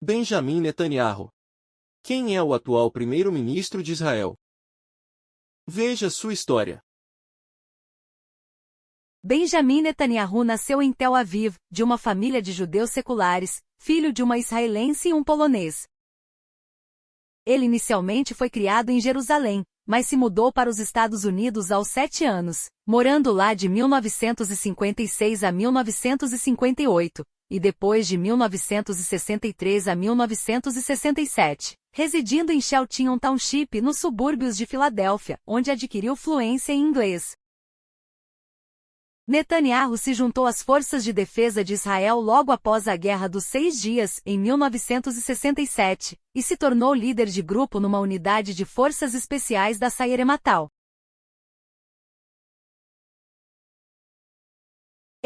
Benjamin Netanyahu. Quem é o atual primeiro-ministro de Israel? Veja sua história. Benjamin Netanyahu nasceu em Tel Aviv, de uma família de judeus seculares, filho de uma israelense e um polonês. Ele inicialmente foi criado em Jerusalém, mas se mudou para os Estados Unidos aos 7 anos, morando lá de 1956 a 1958, e depois de 1963 a 1967, residindo em Shelton Township nos subúrbios de Filadélfia, onde adquiriu fluência em inglês. Netanyahu se juntou às Forças de Defesa de Israel logo após a Guerra dos 6 Dias, em 1967, e se tornou líder de grupo numa unidade de forças especiais da Sayeret Matal.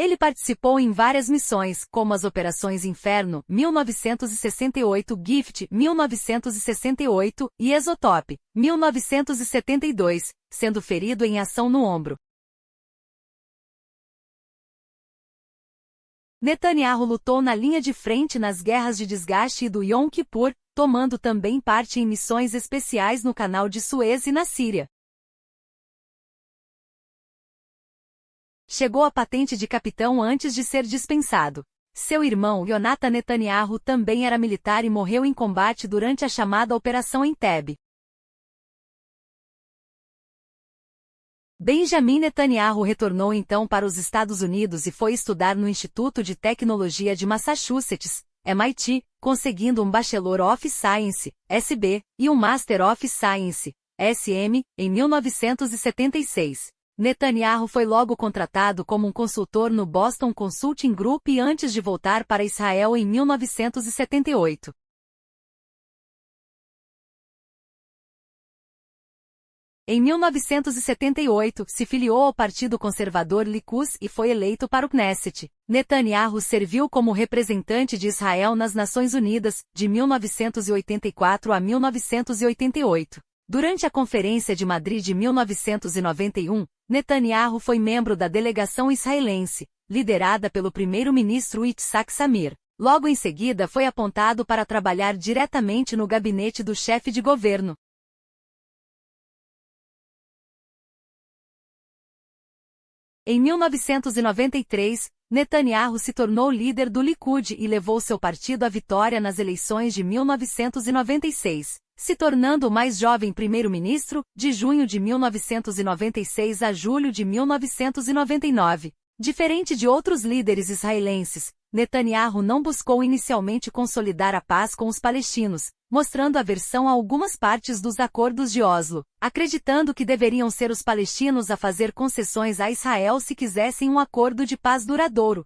Ele participou em várias missões, como as Operações Inferno, 1968, Gift, 1968, e Exotop, 1972, sendo ferido em ação no ombro. Netanyahu lutou na linha de frente nas guerras de desgaste e do Yom Kippur, tomando também parte em missões especiais no Canal de Suez e na Síria. Chegou à patente de capitão antes de ser dispensado. Seu irmão, Yonatan Netanyahu, também era militar e morreu em combate durante a chamada Operação Entebbe. Benjamin Netanyahu retornou então para os Estados Unidos e foi estudar no Instituto de Tecnologia de Massachusetts, MIT, conseguindo um Bachelor of Science, SB, e um Master of Science, SM, em 1976. Netanyahu foi logo contratado como um consultor no Boston Consulting Group antes de voltar para Israel em 1978. Em 1978, se filiou ao Partido Conservador Likud e foi eleito para o Knesset. Netanyahu serviu como representante de Israel nas Nações Unidas, de 1984 a 1988. Durante a Conferência de Madrid de 1991, Netanyahu foi membro da delegação israelense, liderada pelo primeiro-ministro Yitzhak Samir. Logo em seguida foi apontado para trabalhar diretamente no gabinete do chefe de governo. Em 1993, Netanyahu se tornou líder do Likud e levou seu partido à vitória nas eleições de 1996, se tornando o mais jovem primeiro-ministro, de junho de 1996 a julho de 1999. Diferente de outros líderes israelenses, Netanyahu não buscou inicialmente consolidar a paz com os palestinos, mostrando aversão a algumas partes dos acordos de Oslo, acreditando que deveriam ser os palestinos a fazer concessões a Israel se quisessem um acordo de paz duradouro.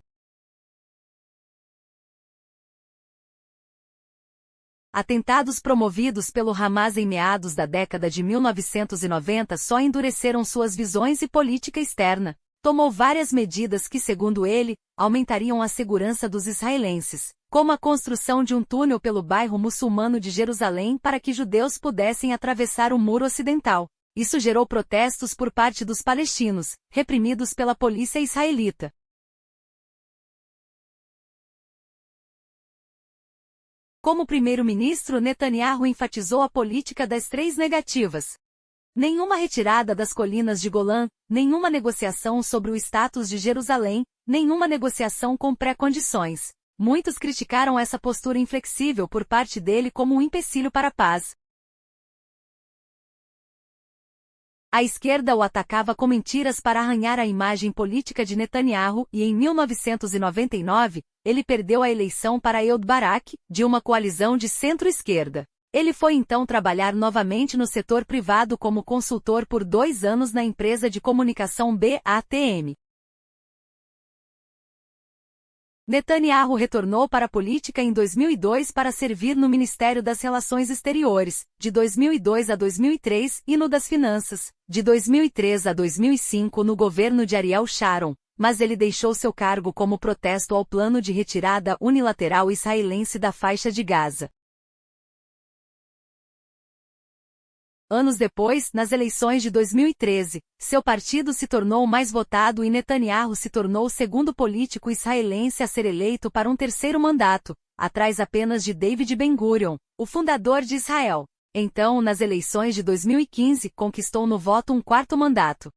Atentados promovidos pelo Hamas em meados da década de 1990 só endureceram suas visões e política externa. Tomou várias medidas que, segundo ele, aumentariam a segurança dos israelenses, como a construção de um túnel pelo bairro muçulmano de Jerusalém para que judeus pudessem atravessar o muro ocidental. Isso gerou protestos por parte dos palestinos, reprimidos pela polícia israelita. Como primeiro-ministro, Netanyahu enfatizou a política das 3 negativas. Nenhuma retirada das colinas de Golã, nenhuma negociação sobre o status de Jerusalém, nenhuma negociação com pré-condições. Muitos criticaram essa postura inflexível por parte dele como um empecilho para a paz. A esquerda o atacava com mentiras para arranhar a imagem política de Netanyahu e em 1999, ele perdeu a eleição para Ehud Barak, de uma coalizão de centro-esquerda. Ele foi então trabalhar novamente no setor privado como consultor por 2 anos na empresa de comunicação BATM. Netanyahu retornou para a política em 2002 para servir no Ministério das Relações Exteriores, de 2002 a 2003, e no das Finanças, de 2003 a 2005 no governo de Ariel Sharon, mas ele deixou seu cargo como protesto ao plano de retirada unilateral israelense da faixa de Gaza. Anos depois, nas eleições de 2013, seu partido se tornou o mais votado e Netanyahu se tornou o segundo político israelense a ser eleito para um 3º mandato, atrás apenas de David Ben-Gurion, o fundador de Israel. Então, nas eleições de 2015, conquistou no voto um quarto mandato.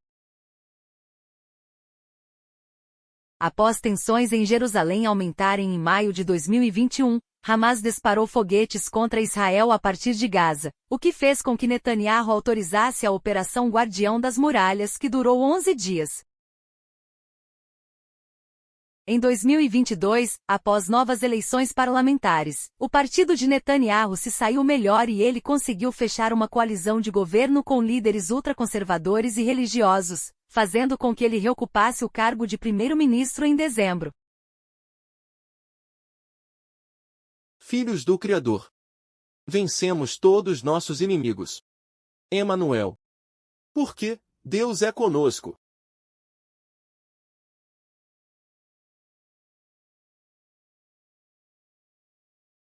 Após tensões em Jerusalém aumentarem em maio de 2021, Hamas disparou foguetes contra Israel a partir de Gaza, o que fez com que Netanyahu autorizasse a Operação Guardião das Muralhas, que durou 11 dias. Em 2022, após novas eleições parlamentares, o partido de Netanyahu se saiu melhor e ele conseguiu fechar uma coalizão de governo com líderes ultraconservadores e religiosos, fazendo com que ele reocupasse o cargo de primeiro-ministro em dezembro. Filhos do Criador. Vencemos todos nossos inimigos. Emanuel. Porque Deus é conosco.